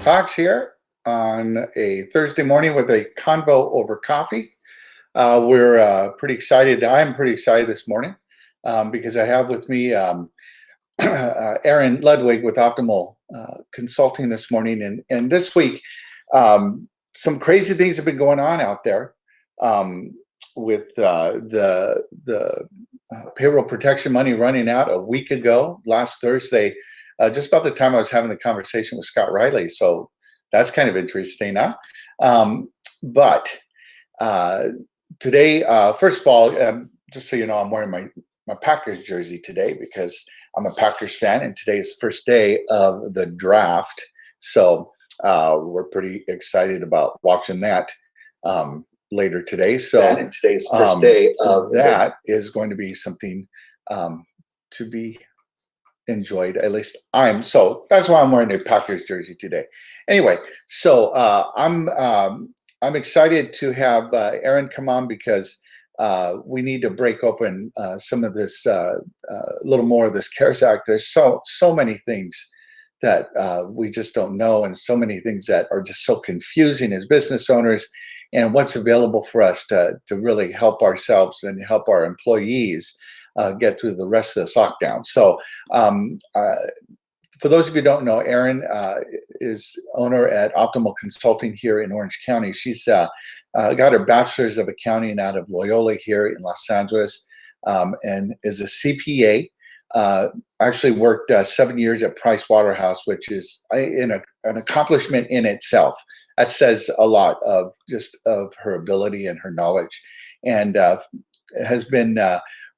Cox here on a Thursday morning with a convo over coffee. We're pretty excited. I'm pretty excited this morning because I have with me Erin Ludwig with Optimal Consulting this morning. And this week, some crazy things have been going on out there with the payroll protection money running out a week ago, last Thursday. Just about the time I was having the conversation with Scott Riley. So that's kind of interesting, huh? But today, first of all, just so you know, I'm wearing my Packers jersey today because I'm a Packers fan, and today is the first day of the draft. So we're pretty excited about watching that later today. So today's first day of that is going to be something to be enjoyed. At least so that's why I'm wearing a Packers jersey today. Anyway, so I'm excited to have Erin come on because we need to break open some of this a little more of this CARES Act. There's so many things that we just don't know, and so many things that are just so confusing as business owners, and what's available for us to really help ourselves and help our employees get through the rest of this lockdown. So for those of you who don't know, Erin is owner at Optimal Consulting here in Orange County. She's got her bachelor's of accounting out of Loyola here in Los Angeles, and is a CPA. Actually worked 7 years at Price Waterhouse, which is an accomplishment in itself. That says a lot of her ability and her knowledge, and has been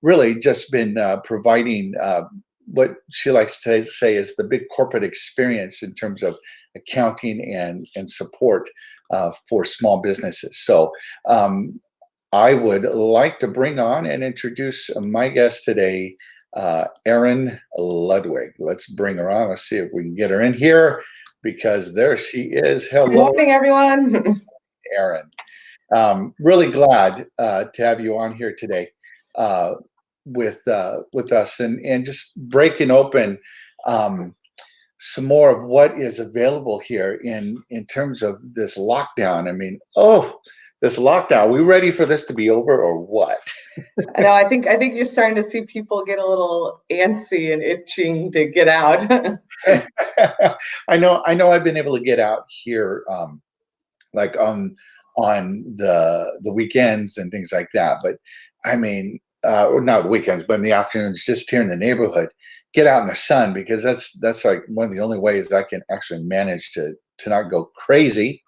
really just been providing what she likes to say is the big corporate experience in terms of accounting and support for small businesses. So I would like to bring on and introduce my guest today, Erin Ludwig. Let's bring her on. Let's see if we can get her in here, because there she is. Hello. Good morning, everyone. Erin. Really glad to have you on here today with us and just breaking open some more of what is available here in terms of this lockdown. I mean, this lockdown. Are we ready for this to be over or what? I know. I think you're starting to see people get a little antsy and itching to get out. I know. I've been able to get out here, like on the weekends and things like that. But I mean, not the weekends, but in the afternoons, just here in the neighborhood, get out in the sun, because that's like one of the only ways I can actually manage to not go crazy.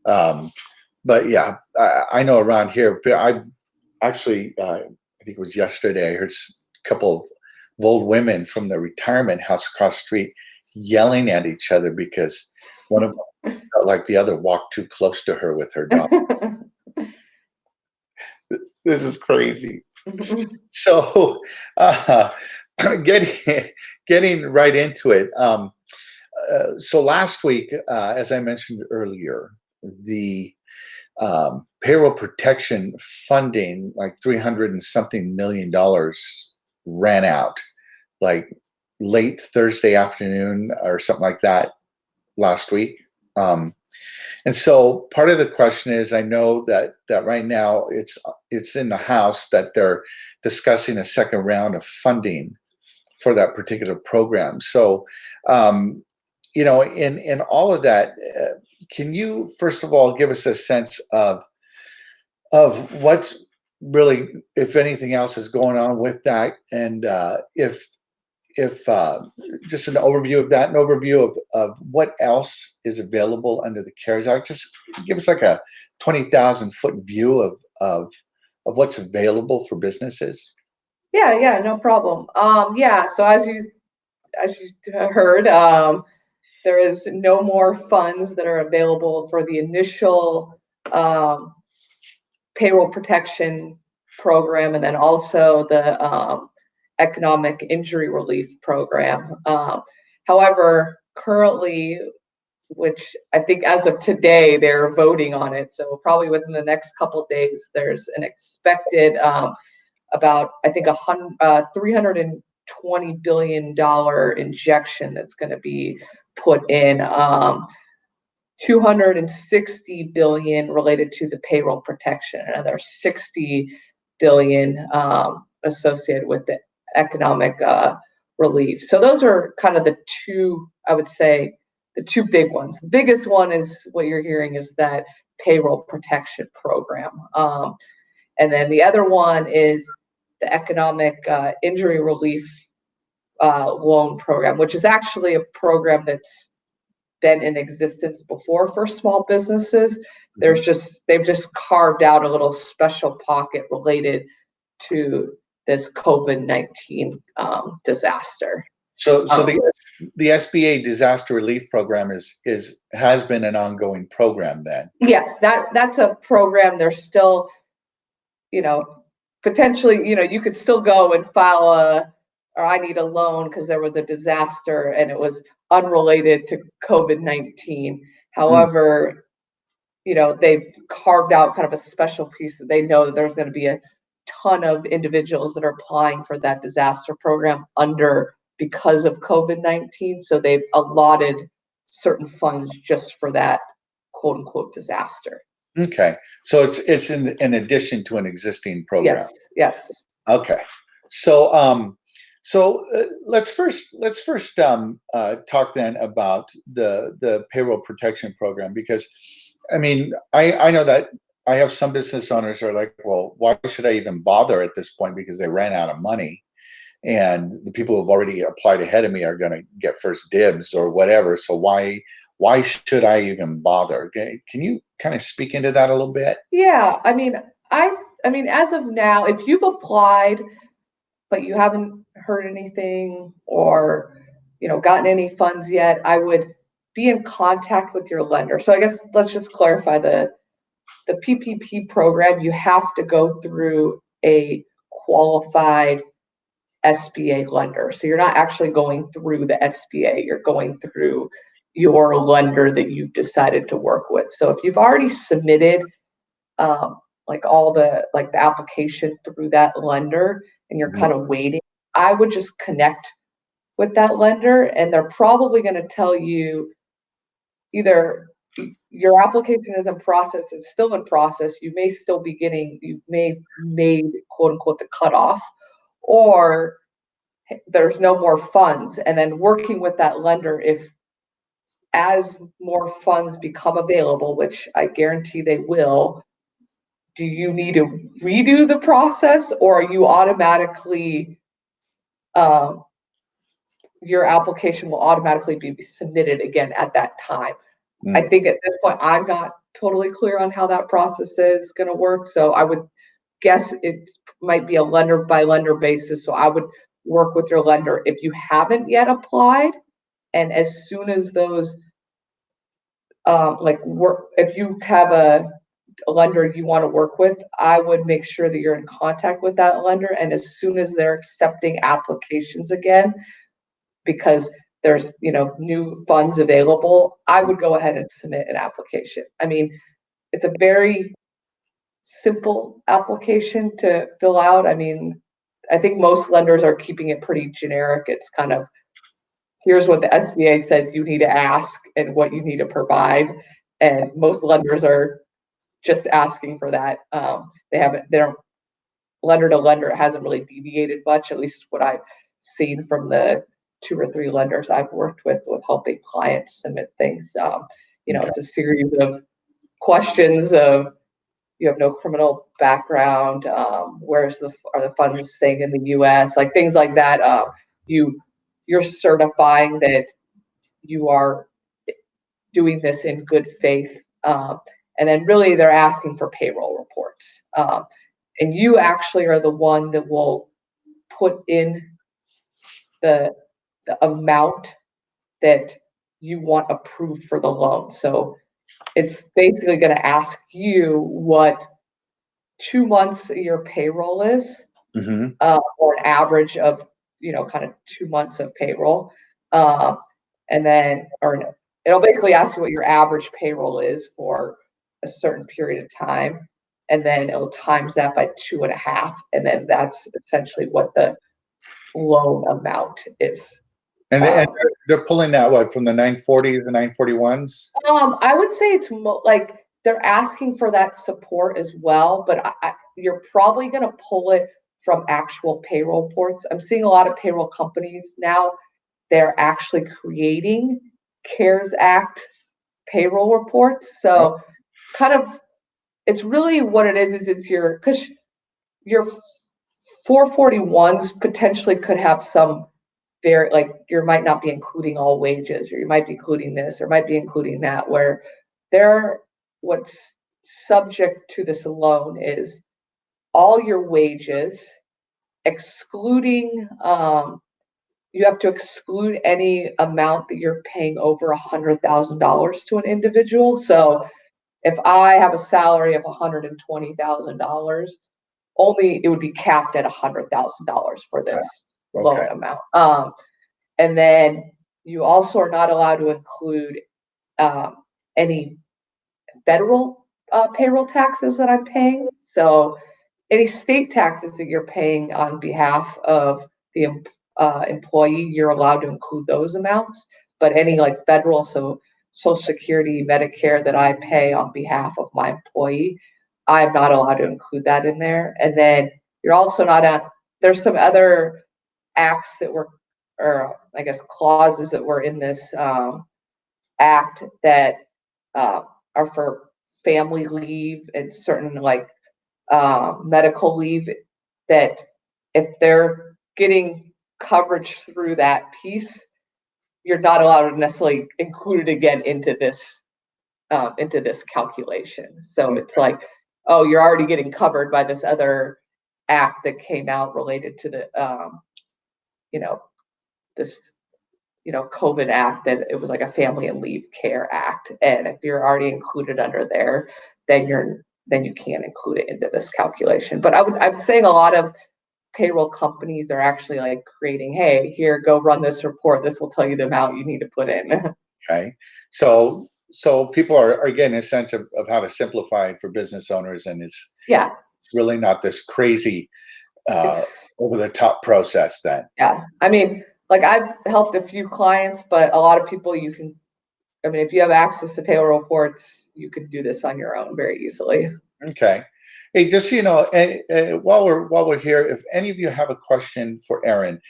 But yeah, I know around here, I actually, I think it was yesterday, I heard a couple of old women from the retirement house across the street yelling at each other because one of them felt like the other walked too close to her with her dog. This is crazy. So getting right into it. So last week, as I mentioned earlier, the payroll protection funding, like $300 and something million, ran out like late Thursday afternoon or something like that last week. And so part of the question is, I know that right now it's in the House that they're discussing a second round of funding for that particular program. So, in all of that, can you first of all give us a sense of what's really, if anything else, is going on with that, and if just an overview of that, an overview of what else is available under the CARES Act. Just give us like a 20,000 foot view of what's available for businesses. Yeah, no problem. So as you heard, there is no more funds that are available for the initial payroll protection program, and then also the economic injury relief program. However, currently, which I think as of today, they're voting on it. So probably within the next couple of days, there's an expected about, I think, $320 billion injection that's going to be put in. $260 billion related to the payroll protection, and another $60 billion associated with the economic relief. So those are kind of the two, I would say, the two big ones. The biggest one is what you're hearing is that Payroll Protection Program. And then the other one is the Economic Injury Relief Loan Program, which is actually a program that's been in existence before for small businesses. They've just carved out a little special pocket related to this COVID-19 disaster. So the SBA disaster relief program has been an ongoing program then. Yes, that's a program. There's still, potentially, you could still go and file or I need a loan because there was a disaster and it was unrelated to COVID-19. However, they've carved out kind of a special piece that they know that there's going to be a ton of individuals that are applying for that disaster program because of COVID-19. So they've allotted certain funds just for that quote unquote disaster. Okay. So it's in addition to an existing program. Yes. Okay. So let's first talk then about the payroll protection program, because I mean, I know that I have some business owners who are like, well, why should I even bother at this point, because they ran out of money and the people who've already applied ahead of me are going to get first dibs or whatever. So why should I even bother? Can you kind of speak into that a little bit? Yeah, I mean, as of now, if you've applied but you haven't heard anything or gotten any funds yet, I would be in contact with your lender. So I guess let's just clarify the PPP program. You have to go through a qualified SBA lender. So you're not actually going through the SBA, you're going through your lender that you've decided to work with. So if you've already submitted the application through that lender and you're kind of waiting, I would just connect with that lender and they're probably going to tell you either your application is in process, it's still in process, you may made quote unquote the cutoff, or there's no more funds. And then working with that lender, if as more funds become available, which I guarantee they will, do you need to redo the process, or are you automatically your application will automatically be submitted again at that time? I think at this point, I'm not totally clear on how that process is going to work. So I would guess it might be a lender by lender basis. So I would work with your lender if you haven't yet applied. And as soon as those, if you have a lender you want to work with, I would make sure that you're in contact with that lender. And as soon as they're accepting applications again, because there's new funds available, I would go ahead and submit an application. I mean, it's a very simple application to fill out. I mean, I think most lenders are keeping it pretty generic. It's kind of, here's what the SBA says you need to ask and what you need to provide. And most lenders are just asking for that. They don't, lender to lender, it hasn't really deviated much, at least what I've seen from the 2 or 3 lenders I've worked with helping clients submit things. It's a series of questions of, you have no criminal background, are the funds staying in the US, like things like that. You're certifying that you are doing this in good faith. And then really they're asking for payroll reports. And you actually are the one that will put in the amount that you want approved for the loan. So it's basically going to ask you what 2 months of your payroll is, or an average of, kind of 2 months of payroll. And then, it'll basically ask you what your average payroll is for a certain period of time. And then it'll times that by 2.5. And then that's essentially what the loan amount is. And they're pulling that what from the 940s, the 941s? I would say it's like they're asking for that support as well, but you're probably going to pull it from actual payroll reports. I'm seeing a lot of payroll companies now, they're actually creating CARES Act payroll reports. So kind of, it's really what it is it's because your 441s potentially could have some like you might not be including all wages, or you might be including this, or might be including that, where what's subject to this loan is all your wages, excluding, you have to exclude any amount that you're paying over $100,000 to an individual. So if I have a salary of $120,000, only it would be capped at $100,000 for this loan amount. And then you also are not allowed to include any federal payroll taxes that I'm paying. So any state taxes that you're paying on behalf of the employee, you're allowed to include those amounts. But any like federal, so Social Security, Medicare that I pay on behalf of my employee, I'm not allowed to include that in there. And then you're also not there's some other acts that were, or I guess clauses that were in this act that are for family leave and certain like medical leave, that if they're getting coverage through that piece, you're not allowed to necessarily include it again into this calculation. So it's like, oh, you're already getting covered by this other act that came out related to the this COVID act, that it was like a Family and Leave Care Act, and if you're already included under there, then you can't include it into this calculation. But I'm saying a lot of payroll companies are actually like creating, hey, here, go run this report. This will tell you the amount you need to put in. Okay. So people are getting a sense of how to simplify it for business owners, and it's really not this crazy over the top process then. Yeah. I mean, like I've helped a few clients, but a lot of people if you have access to payroll reports, you can do this on your own very easily. Okay. Hey, just so you know, while we're here, if any of you have a question for Erin,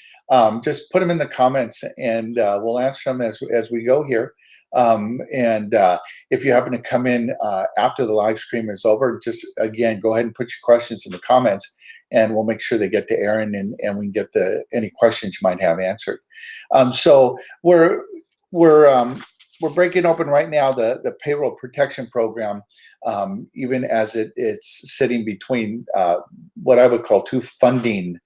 just put them in the comments, and we'll answer them as we go here. And if you happen to come in after the live stream is over, just again go ahead and put your questions in the comments, and we'll make sure they get to Erin, and we can get any questions you might have answered. So we're breaking open right now the Payroll Protection Program, even as it's sitting between what I would call two funding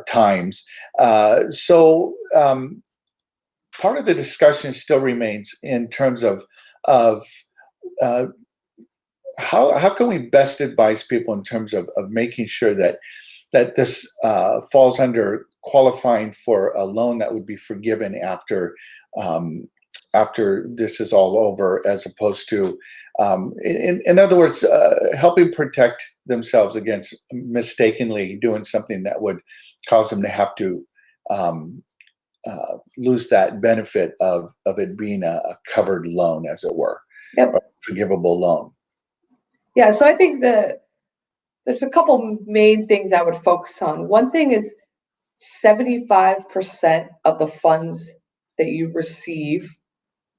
times. So part of the discussion still remains in terms of how can we best advise people in terms of making sure that this falls under qualifying for a loan that would be forgiven after this is all over, as opposed to, in other words, helping protect themselves against mistakenly doing something that would cause them to have to lose that benefit of it being a covered loan, as it were, a forgivable loan. Yeah, so I think there's a couple main things I would focus on. One thing is 75% of the funds that you receive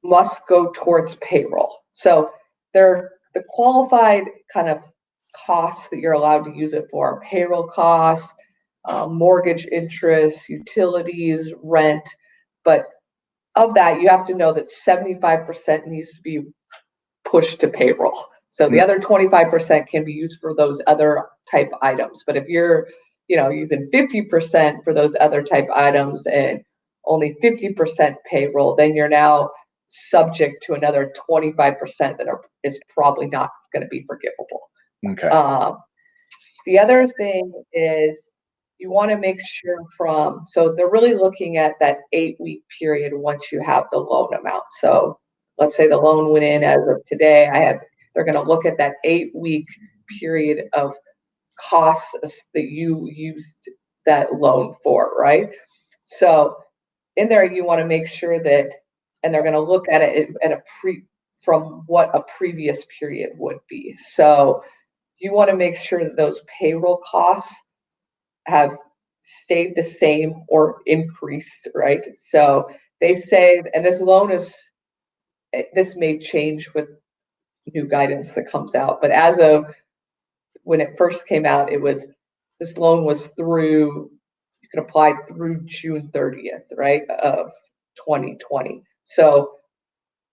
must go towards payroll. So they're the qualified kind of costs that you're allowed to use it for: payroll costs, mortgage interest, utilities, rent. But of that, you have to know that 75% needs to be pushed to payroll. So the other 25% can be used for those other type items. But if you're, using 50% for those other type items and only 50% payroll, then you're now subject to another 25% that is probably not going to be forgivable. Okay. The other thing is you want to make sure so they're really looking at that 8-week period once you have the loan amount. So let's say the loan went in as of today. They're going to look at that 8-week period of costs that you used that loan for, right? So in there, you want to make sure that, and they're going to look at it at from what a previous period would be. So you want to make sure that those payroll costs have stayed the same or increased, right? So they say, and this may change with new guidance that comes out, but as of when it first came out, this loan was through, you could apply through June 30th, right, of 2020. So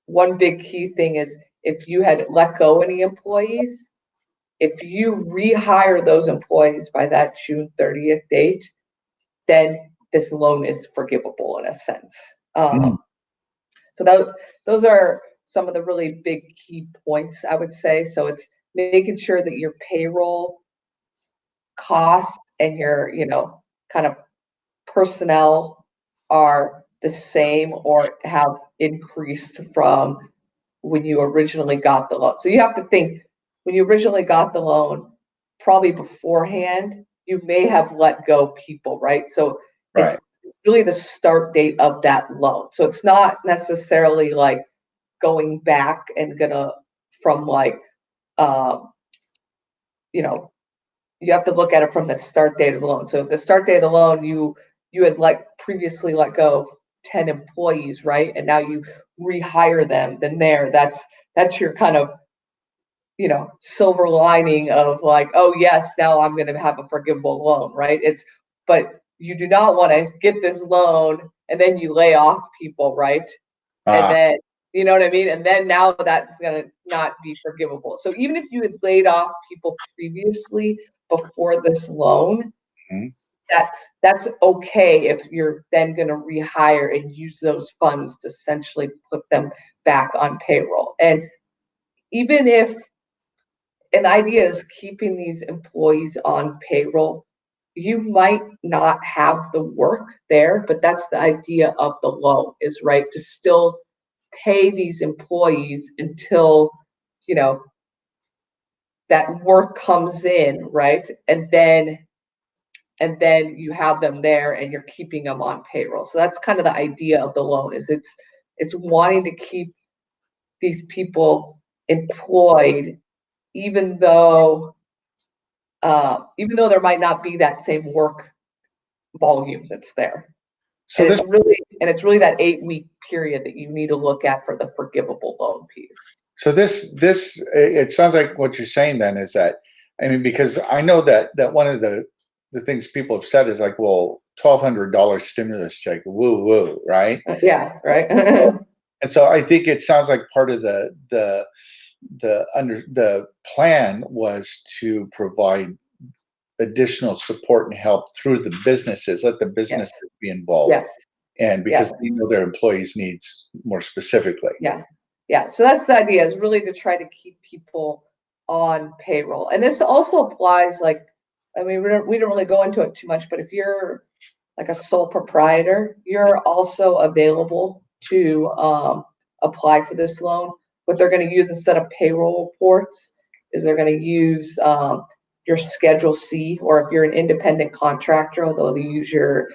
one big key thing is if you had let go any employees, if you rehire those employees by that June 30th date, then this loan is forgivable in a sense. So those are some of the really big key points, I would say. So it's making sure that your payroll costs and your, kind of personnel are the same or have increased from when you originally got the loan. So you have to think, when you originally got the loan, probably beforehand, you may have let go people, right? So Right. it's really the start date of that loan. So it's not necessarily like going back and from like, you have to look at it from the start date of the loan. So if the start date of the loan, you had previously let go of 10 employees, right? And now you rehire them, then that's your kind of, silver lining of like, oh yes, now I'm going to have a forgivable loan, right? But you do not want to get this loan and then you lay off people, right? And then, you know what I mean? And then now that's going to not be forgivable. So even if you had laid off people previously before this loan, that's okay if you're then going to rehire and use those funds to essentially put them back on payroll. And even if an idea is keeping these employees on payroll, you might not have the work there, but that's the idea of the loan, is right, to still pay these employees until, that work comes in, right? And then you have them there and you're keeping them on payroll. So that's kind of the idea of the loan, is it's wanting to keep these people employed, even though there might not be that same work volume that's there. So it's really that 8-week period that you need to look at for the forgivable loan piece. So it sounds like what you're saying then is that, I mean, because I know that one of the things people have said is like, well, $1,200 stimulus check, woo woo, right? Yeah, right. And so I think it sounds like part of the plan was to provide additional support and help through the businesses, let the businesses be involved. Yes. And because they know their employees' needs more specifically. Yeah. So that's the idea, is really to try to keep people on payroll. And this also applies, we don't really go into it too much, but if you're like a sole proprietor, you're also available to apply for this loan. What they're going to use instead of payroll reports is they're going to use your Schedule C, or if you're an independent contractor, they'll use your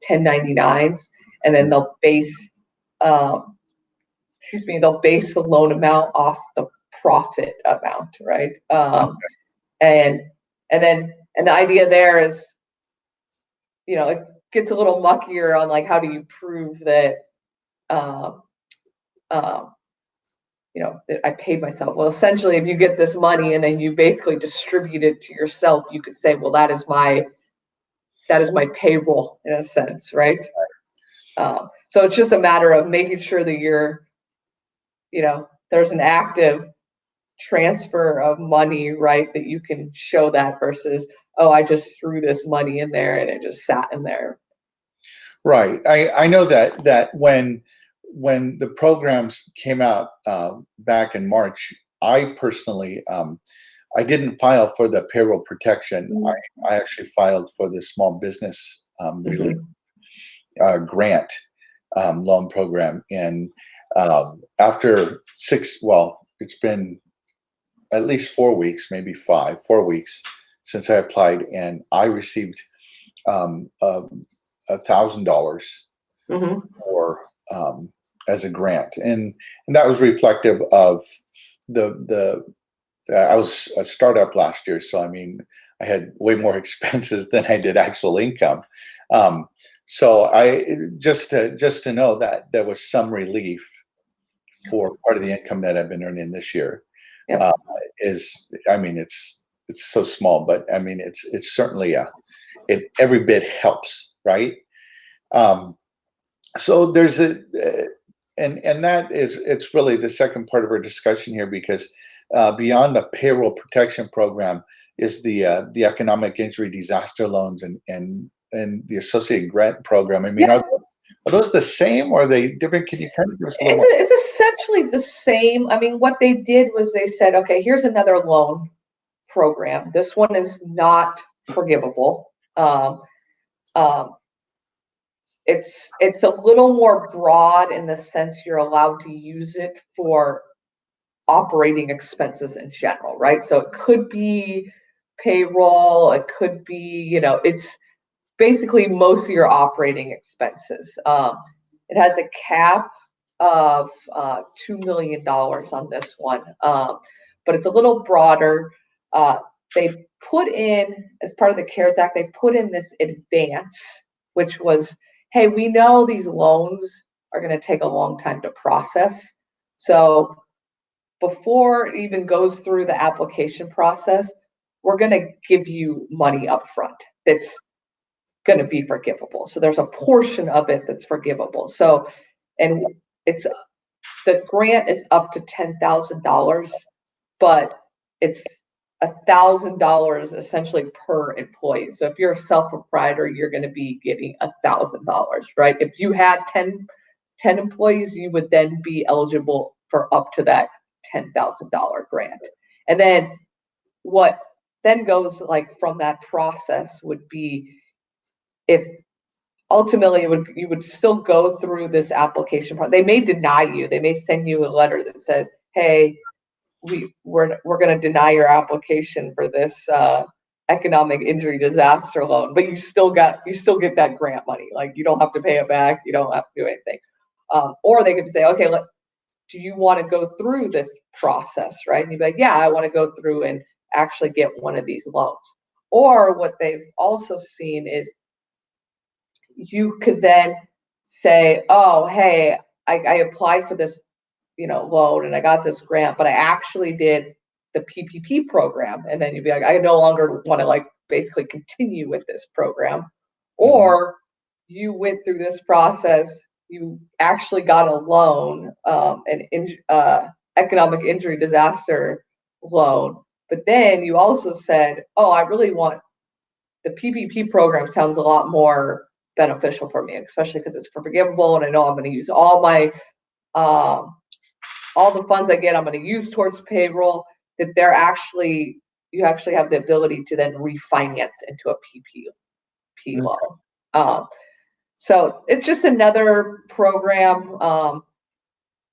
1099s, and then they'll base the loan amount off the profit amount, right? And the idea there is, it gets a little muckier on like, how do you prove that that I paid myself? Well, essentially, if you get this money and then you basically distribute it to yourself, you could say, well, that is my payroll in a sense, right? So it's just a matter of making sure that you're, there's an active transfer of money, right? That you can show that, versus, oh, I just threw this money in there and it just sat in there. Right. I know that when the programs came out back in March, I personally I didn't file for the payroll protection. I actually filed for the small business relief grant loan program. And after it's been at least 4 weeks, maybe 4 weeks since I applied, and I received $1,000 for as a grant, and that was reflective of the I was a startup last year, so I mean I had way more expenses than I did actual income. So I just to know that there was some relief for part of the income that I've been earning this year. Yep. Is, I mean, it's so small, but I mean it's certainly it every bit helps, right? So there's and that is, it's really the second part of our discussion here, because beyond the payroll protection program is the economic injury disaster loans and the associated grant program. I mean, are those the same, or are they different? Can you kind of give us a little more? It's essentially the same. I mean, what they did was they said, okay, here's another loan program. This one is not forgivable. It's a little more broad in the sense you're allowed to use it for operating expenses in general, right? So it could be payroll, it could be, it's basically most of your operating expenses. It has a cap of $2 million on this one, but it's a little broader. They put in, as part of the CARES Act, they put in this advance, which was, hey, we know these loans are going to take a long time to process. So before it even goes through the application process, we're going to give you money up front that's going to be forgivable. So there's a portion of it that's forgivable. So, and it's, the grant is up to $10,000, but it's $1,000 essentially per employee. So if you're a self-proprietor, you're going to be getting $1,000, right? If you had 10 employees, you would then be eligible for up to that $10,000 grant. And then what then goes like from that process would be, if ultimately you would still go through this application part. They may deny you. They may send you a letter that says, hey, we're going to deny your application for this economic injury disaster loan, but you still get that grant money. Like, you don't have to pay it back. You don't have to do anything. Or they could say, okay, do you want to go through this process, right? And you'd be like, yeah, I want to go through and actually get one of these loans. Or what they've also seen is you could then say, oh, hey, I applied for this, loan, and I got this grant, but I actually did the PPP program. And then you'd be like, I no longer want to basically continue with this program. Or you went through this process, you actually got a loan, economic injury disaster loan, but then you also said, oh, I really want the PPP program, sounds a lot more beneficial for me, especially because it's forgivable, and I know I'm going to use all my all the funds I get, I'm going to use towards payroll. That you actually have the ability to then refinance into a PPP loan. So it's just another program.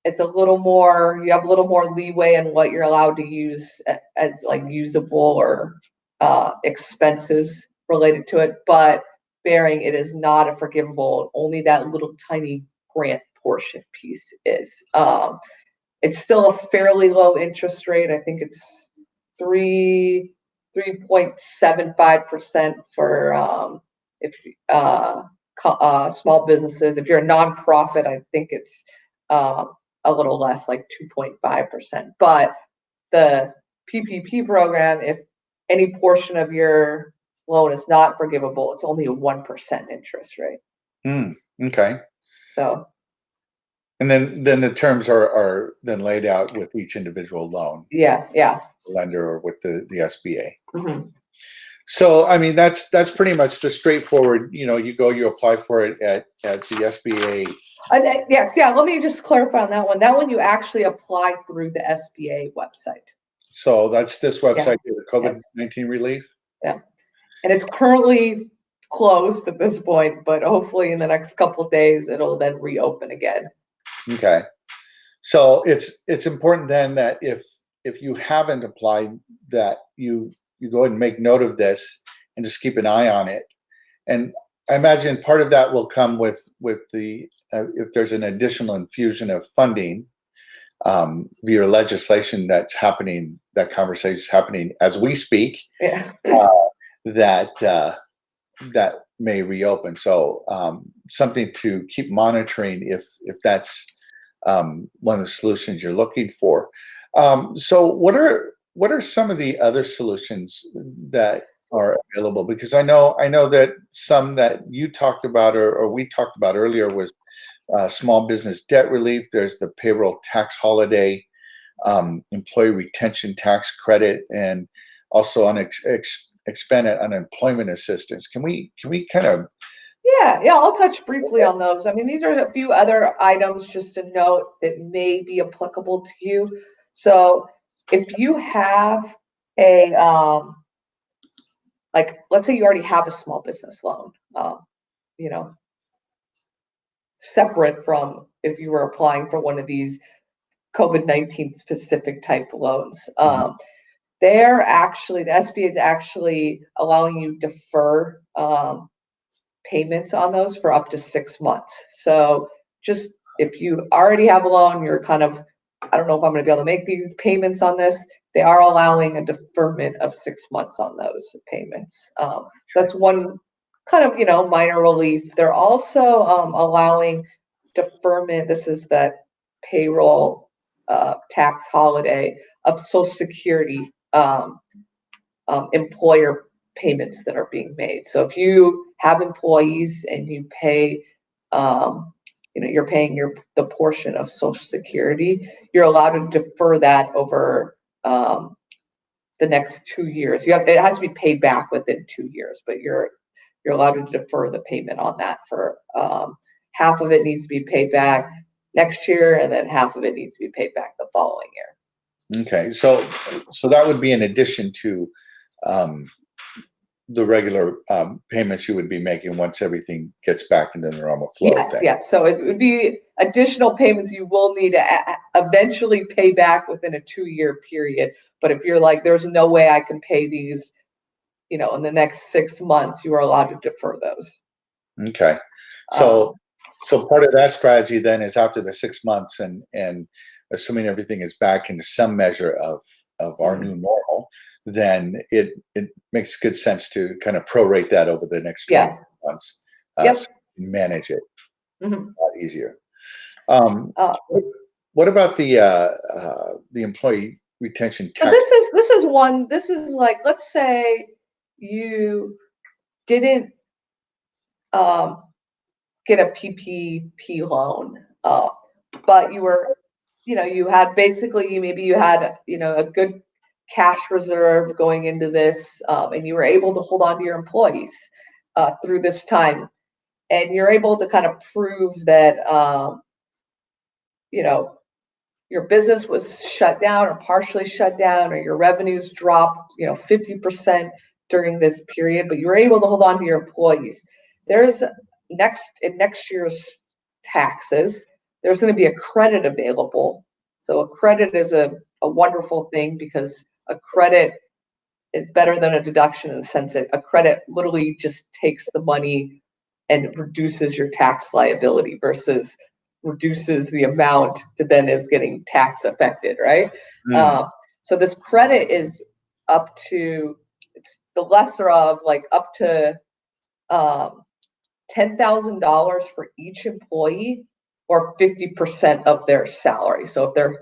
It's a little more, you have a little more leeway in what you're allowed to use as usable or expenses related to it, but bearing it is not a forgivable, only that little tiny grant portion piece is. It's still a fairly low interest rate. I think it's 3.75% for if small businesses. If you're a nonprofit, I think it's a little less, like 2.5%. But the PPP program, if any portion of your loan is not forgivable, it's only a 1% interest rate. Okay. So. And then the terms are then laid out with each individual loan. Yeah. Lender or with the SBA. So I mean that's pretty much the straightforward. You apply for it at the SBA. Yeah. Let me just clarify on that one. That one you actually apply through the SBA website. So that's this website, the COVID-19 relief. Yeah, and it's currently closed at this point, but hopefully in the next couple of days it'll then reopen again. Okay, so it's important then that if you haven't applied, that you go ahead and make note of this and just keep an eye on it. And I imagine part of that will come with the if there's an additional infusion of funding via legislation that's happening. That conversation is happening as we speak. Yeah. That that may reopen. So something to keep monitoring if that's one of the solutions you're looking for. So what are some of the other solutions that are available? Because I know that some that you talked about or we talked about earlier was small business debt relief. There's the payroll tax holiday, employee retention tax credit, and also expanded unemployment assistance. Can we kind of Yeah, I'll touch briefly on those. I mean, these are a few other items just to note that may be applicable to you. So if you have a, like, let's say you already have a small business loan, you know, separate from if you were applying for one of these COVID-19 specific type loans. They're actually, the SBA is actually allowing you to defer payments on those for up to 6 months. So just if you already have a loan, you're kind of, I don't know if I'm going to be able to make these payments on this. They are allowing a deferment of 6 months on those payments. That's one kind of, minor relief. They're also allowing deferment. This is that payroll tax holiday of Social Security employer payments that are being made. So if you have employees and you pay, you're paying the portion of Social Security, you're allowed to defer that over the next 2 years. It has to be paid back within 2 years, but you're allowed to defer the payment on that for half of it needs to be paid back next year, and then half of it needs to be paid back the following year. Okay, so that would be in addition to the regular payments you would be making once everything gets back into the normal flow. Yes. So it would be additional payments you will need to eventually pay back within a 2-year period. But if you're like, there's no way I can pay these, in the next 6 months, you are allowed to defer those. Okay, so part of that strategy then is after the 6 months, and assuming everything is back into some measure of our new normal, then it makes good sense to kind of prorate that over the next 12 months. So manage it a lot easier. What about the employee retention tax? So this is one. This is like, let's say you didn't get a PPP loan, but you were, you had basically, maybe you had, a good cash reserve going into this, and you were able to hold on to your employees through this time, and you're able to kind of prove that, your business was shut down or partially shut down, or your revenues dropped, 50% during this period, but you were able to hold on to your employees. There's in next year's taxes, there's going to be a credit available. So a credit is a wonderful thing, because a credit is better than a deduction in the sense that a credit literally just takes the money and reduces your tax liability versus reduces the amount that then is getting tax affected, right? So this credit is up to, it's the lesser of like up to $10,000 for each employee, or 50% of their salary. So if their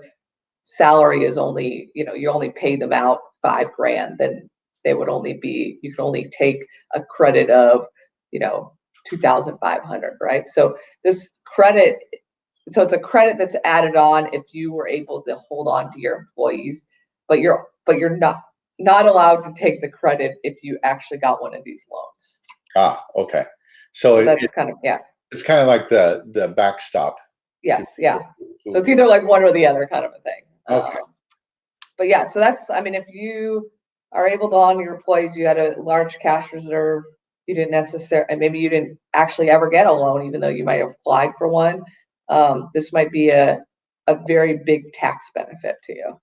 salary is only, you only pay them out $5,000, then they would only be, you can only take a credit of, 2,500, right? So this credit, so it's a credit that's added on if you were able to hold on to your employees, but you're not allowed to take the credit if you actually got one of these loans. Okay. So that's kind of, it's kind of like the backstop. Yes, So it's either like one or the other kind of a thing. Okay. But yeah, so that's, I mean, if you are able to honor your employees, you had a large cash reserve, you didn't necessarily, and maybe you didn't actually ever get a loan, even though you might have applied for one. This might be a very big tax benefit to you.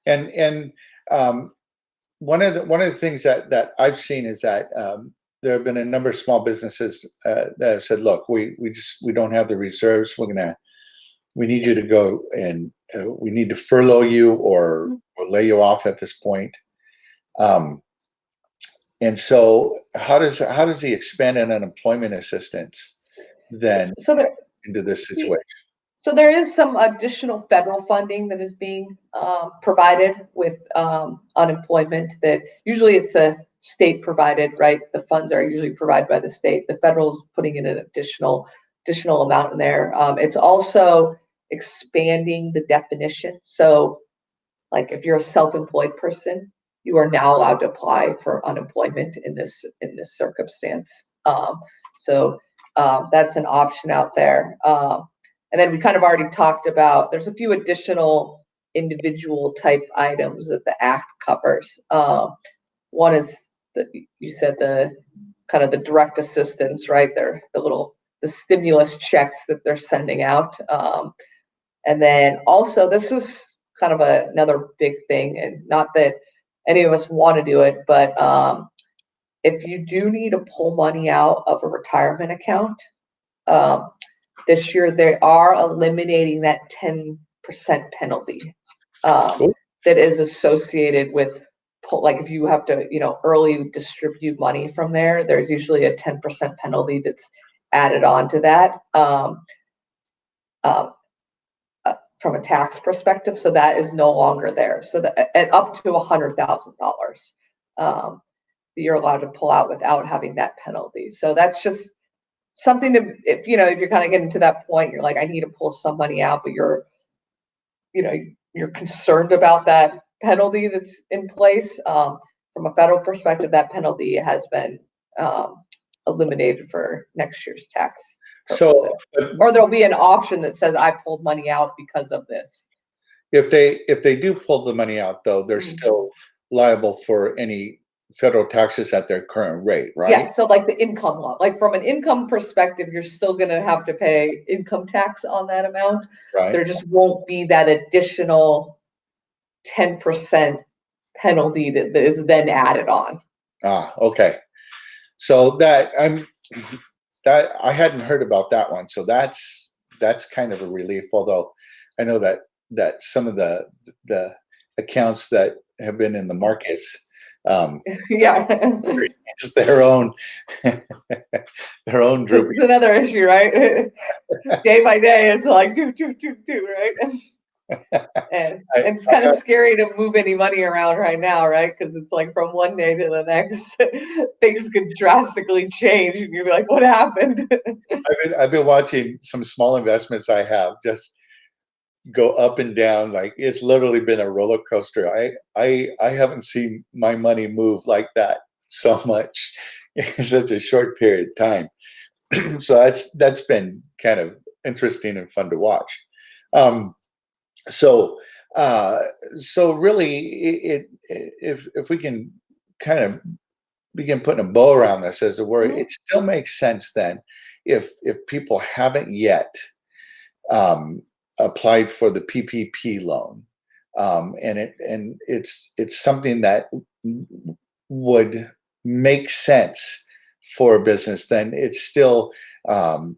And one of the things that I've seen is that there have been a number of small businesses that have said, "Look, we don't have the reserves. We need you to go and we need to furlough you or lay you off at this point." And so, how does the expanded unemployment assistance then into this situation? So there is some additional federal funding that is being provided with unemployment. That usually it's a state provided, right? The funds are usually provided by the state. The federal is putting in an additional amount in there. It's also expanding the definition. So, like if you're a self-employed person, you are now allowed to apply for unemployment in this circumstance. So that's an option out there. And then we kind of already talked about, there's a few additional individual type items that the Act covers. One is you said the kind of the direct assistance, right? They're the stimulus checks that they're sending out. And then also this is kind of another big thing, and not that any of us want to do it, but if you do need to pull money out of a retirement account, this year they are eliminating that 10% penalty that is associated with, like if you have to, early distribute money from there, there's usually a 10% penalty that's added on to that from a tax perspective. So that is no longer there. So at up to $100,000, you're allowed to pull out without having that penalty. So that's just something to, if you're kind of getting to that point, you're like, I need to pull some money out, but you're concerned about that penalty that's in place. From a federal perspective, that penalty has been eliminated for next year's tax purposes. Or there'll be an option that says I pulled money out because of this. If they do pull the money out, though, they're still liable for any federal taxes at their current rate, right? Yeah, so like the income law, like from an income perspective, you're still going to have to pay income tax on that amount. Right. There just won't be that additional 10% penalty that is then added on. Okay. So I hadn't heard about that one. So that's kind of a relief. Although I know that some of the accounts that have been in the markets, yeah, it's their own droopy. It's another issue, right? Day by day, it's like do, right? And it's kind of scary to move any money around right now, right? Because it's like from one day to the next, things could drastically change, and you'd be like, "What happened?" I've been watching some small investments I have just go up and down. Like it's literally been a roller coaster. I haven't seen my money move like that so much in such a short period of time. So that's been kind of interesting and fun to watch. So really, if we can kind of begin putting a bow around this, as it were, it still makes sense then if people haven't yet applied for the PPP loan, and it's something that would make sense for a business, then it still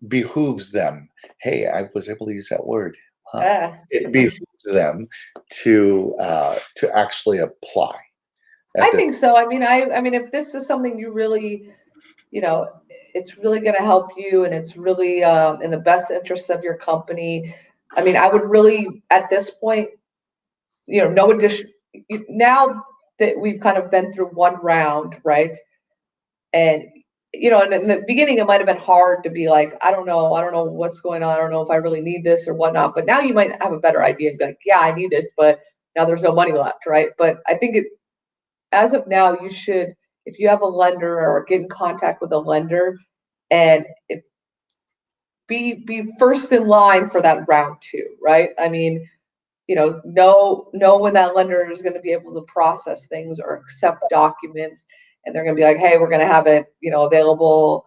behooves them. Hey, I was able to use that word. It behooves them to actually apply. I think so. I mean, if this is something you really, it's really going to help you, and it's really in the best interest of your company. I mean, I would really, at this point, no addition. Now that we've kind of been through one round, right? And and in the beginning, it might have been hard to be like, I don't know what's going on. I don't know if I really need this or whatnot. But now you might have a better idea and be like, yeah, I need this, but now there's no money left, right? But I think as of now, you should, if you have a lender or get in contact with a lender, and be first in line for that round two, right? I mean, know when that lender is going to be able to process things or accept documents, and they're going to be like, hey, we're going to have it, available,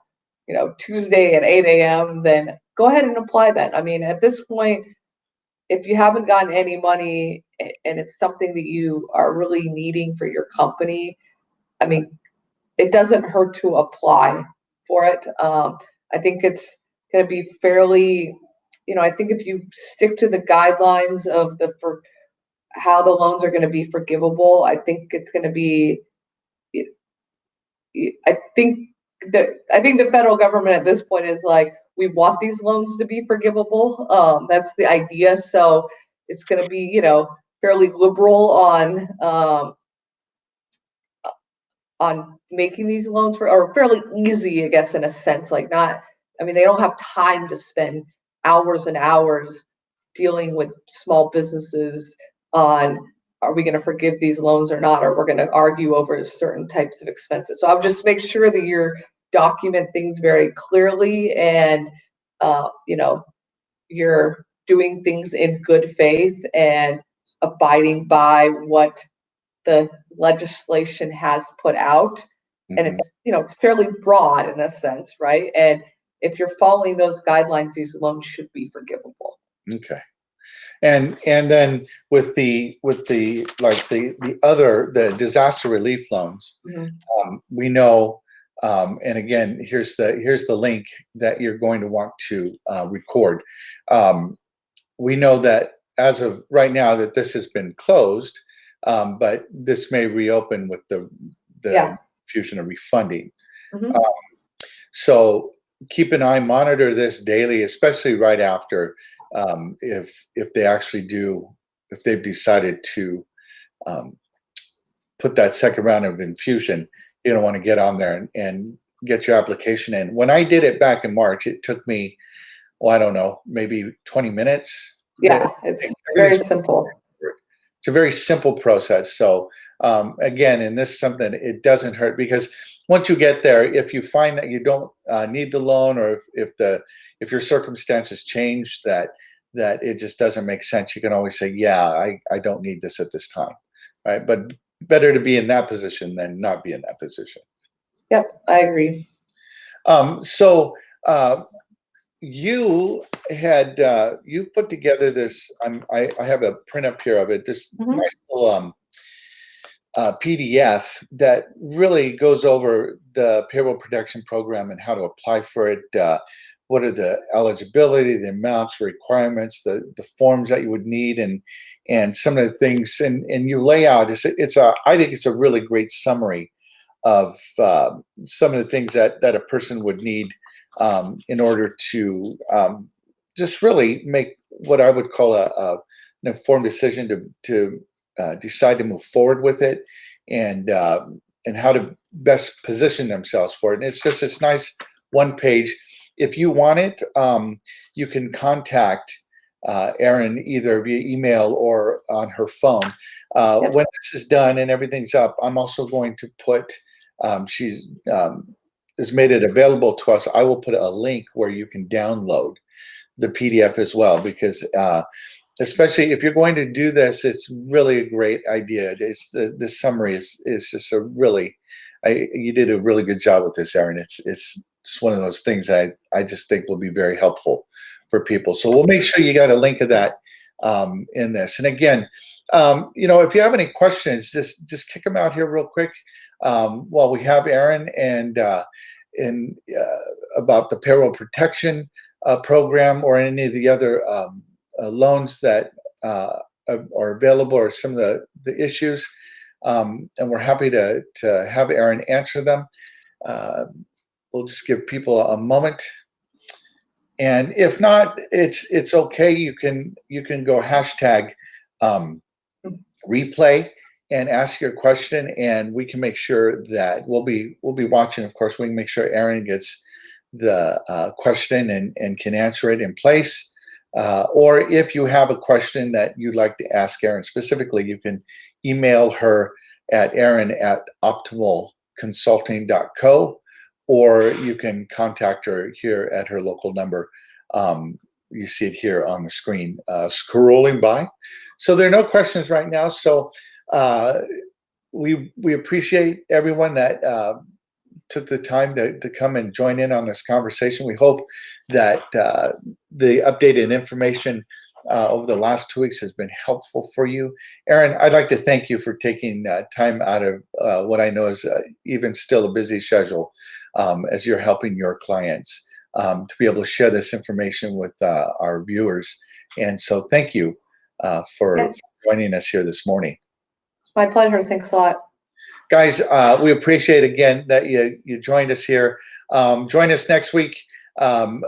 Tuesday at 8 a.m. Then go ahead and apply that. I mean, at this point, if you haven't gotten any money and it's something that you are really needing for your company, I mean, it doesn't hurt to apply for it. I think it's going to be fairly, I think if you stick to the guidelines of for how the loans are going to be forgivable, I think it's going to be, I think the federal government at this point is like, we want these loans to be forgivable. That's the idea. So it's going to be, fairly liberal on making these loans or fairly easy, I guess, in a sense. Like they don't have time to spend hours and hours dealing with small businesses on, are we going to forgive these loans or not, or we're going to argue over certain types of expenses. So I'll just make sure that you document things very clearly, and you're doing things in good faith and abiding by what the legislation has put out. And it's it's fairly broad in a sense, right? And if you're following those guidelines, these loans should be forgivable. Okay. And then with the disaster relief loans, we know, and again, here's the link that you're going to want to record. We know that as of right now that this has been closed, but this may reopen with the infusion of refunding. So keep an eye, monitor this daily, especially right after. If they actually do, if they've decided to put that second round of infusion, you're going to want to get on there and get your application in. When I did it back in March, it took me, I don't know, maybe 20 minutes. Yeah, it's very simple. It's a very simple process. So again, and this is something, it doesn't hurt, because once you get there, if you find that you don't need the loan, or if your circumstances change, that it just doesn't make sense, you can always say, yeah, I don't need this at this time, right? But better to be in that position than not be in that position. Yep, I agree. So you put together this. I have a print up here of it. This nice little PDF that really goes over the Payroll Protection Program and how to apply for it. What are the eligibility, the amounts, requirements, the forms that you would need, and some of the things. And you lay out. I think it's a really great summary of some of the things that a person would need in order to just really make what I would call an informed decision to decide to move forward with it, and how to best position themselves for it. And it's just this nice one page. If you want it, you can contact Erin either via email or on her phone. When this is done and everything's up, I'm also going to put, she's has made it available to us. I will put a link where you can download the PDF as well, because especially if you're going to do this, it's really a great idea. The summary is just you did a really good job with this, Erin. It's just one of those things I just think will be very helpful for people. So we'll make sure you got a link of that in this. And again, if you have any questions, just kick them out here real quick while we have Erin, and about the Payroll Protection Program or any of the other loans that are available, or some of the issues. And we're happy to have Erin answer them. We'll just give people a moment. And if not, it's okay. You can go hashtag replay and ask your question, and we can make sure that we'll be watching. Of course, we can make sure Erin gets the question and can answer it in place. Or if you have a question that you'd like to ask Erin specifically, you can email her at erin@optimalconsulting.co, or you can contact her here at her local number. You see it here on the screen, scrolling by. So there are no questions right now. So we appreciate everyone that took the time to come and join in on this conversation. We hope that the updated information over the last 2 weeks has been helpful for you. Erin, I'd like to thank you for taking time out of what I know is even still a busy schedule as you're helping your clients to be able to share this information with our viewers. And so thank you for joining us here this morning. It's my pleasure. Thanks a lot. Guys, we appreciate again that you joined us here. Join us next week. I'm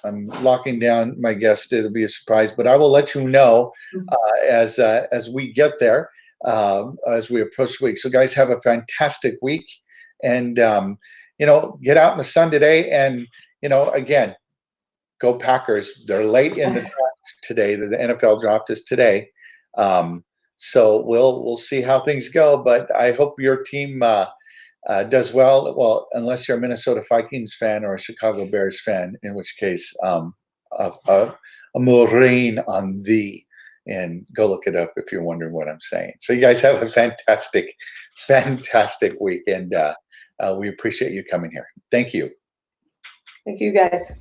locking down my guest. It'll be a surprise, but I will let you know as we get there, as we approach the week. So guys, have a fantastic week, and get out in the sun today. And again, go Packers. They're late in the draft today. The NFL draft is today. So we'll see how things go, but I hope your team does well. Well, unless you're a Minnesota Vikings fan or a Chicago Bears fan, in which case a rain on thee, and go look it up if you're wondering what I'm saying. So you guys have a fantastic week, and we appreciate you coming here. Thank you. Thank you, guys.